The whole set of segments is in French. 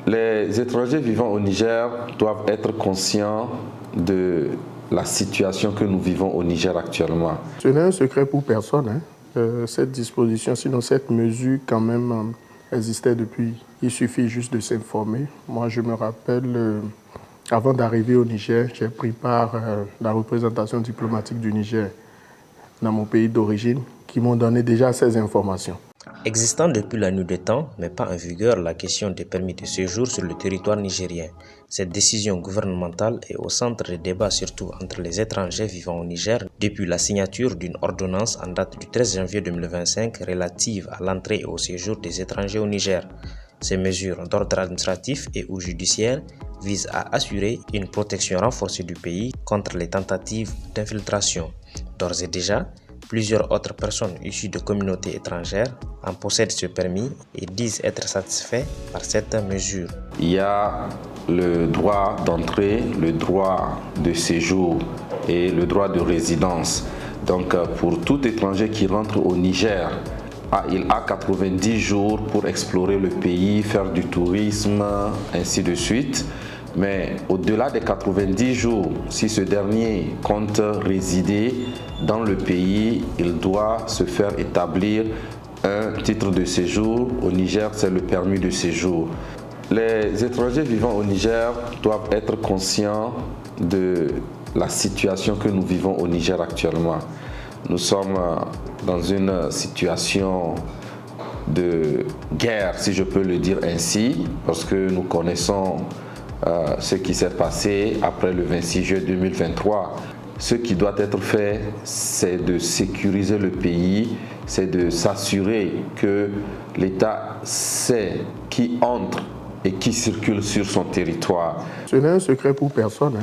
Les étrangers vivant au Niger doivent être conscients de la situation que nous vivons au Niger actuellement. Ce n'est un secret pour personne, cette disposition, sinon cette mesure quand même existait depuis. Il suffit juste de s'informer. Moi, je me rappelle, avant d'arriver au Niger, j'ai pris part à la représentation diplomatique du Niger dans mon pays d'origine, qui m'ont donné déjà ces informations. Existant depuis la nuit des temps, mais pas en vigueur, la question des permis de séjour sur le territoire nigérien. Cette décision gouvernementale est au centre des débats, surtout entre les étrangers vivant au Niger, depuis la signature d'une ordonnance en date du 13 janvier 2025 relative à l'entrée et au séjour des étrangers au Niger. Ces mesures d'ordre administratif et ou judiciaire visent à assurer une protection renforcée du pays contre les tentatives d'infiltration. D'ores et déjà, plusieurs autres personnes issues de communautés étrangères en possèdent ce permis et disent être satisfaits par cette mesure. Il y a le droit d'entrée, le droit de séjour et le droit de résidence. Donc pour tout étranger qui rentre au Niger, il a 90 jours pour explorer le pays, faire du tourisme, ainsi de suite. Mais au-delà des 90 jours, si ce dernier compte résider dans le pays, il doit se faire établir un titre de séjour. Au Niger, c'est le permis de séjour. Les étrangers vivant au Niger doivent être conscients de la situation que nous vivons au Niger actuellement. Nous sommes dans une situation de guerre, si je peux le dire ainsi, parce que nous connaissons ce qui s'est passé après le 26 juillet 2023. Ce qui doit être fait, c'est de sécuriser le pays, c'est de s'assurer que l'État sait qui entre et qui circule sur son territoire. Ce n'est un secret pour personne,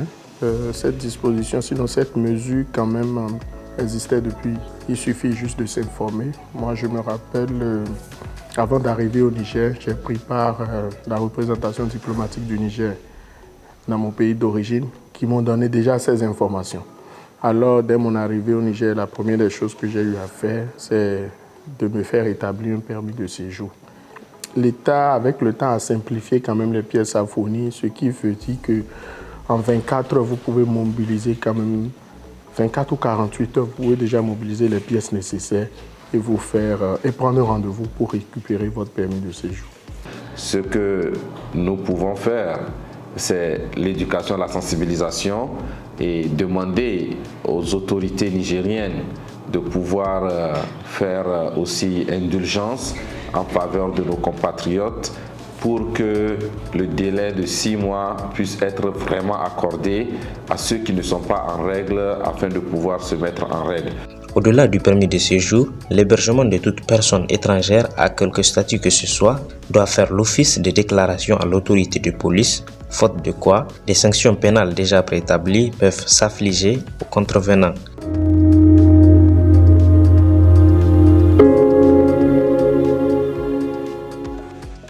cette disposition, sinon cette mesure quand même existait depuis. Il suffit juste de s'informer. Moi, je me rappelle, avant d'arriver au Niger, j'ai pris part à la représentation diplomatique du Niger dans mon pays d'origine, qui m'ont donné déjà ces informations. Alors, dès mon arrivée au Niger, la première des choses que j'ai eu à faire, c'est de me faire établir un permis de séjour. L'État, avec le temps, a simplifié quand même les pièces à fournir, ce qui veut dire qu'en 24 heures, vous pouvez mobiliser quand même 24 ou 48 heures, vous pouvez déjà mobiliser les pièces nécessaires et vous faire et prendre un rendez-vous pour récupérer votre permis de séjour. Ce que nous pouvons faire, c'est l'éducation, la sensibilisation et demander aux autorités nigériennes de pouvoir faire aussi indulgence en faveur de nos compatriotes pour que le délai de 6 mois puisse être vraiment accordé à ceux qui ne sont pas en règle afin de pouvoir se mettre en règle. Au-delà du permis de séjour, l'hébergement de toute personne étrangère à quelque statut que ce soit doit faire l'office de déclaration à l'autorité de police, faute de quoi des sanctions pénales déjà préétablies peuvent s'affliger aux contrevenants.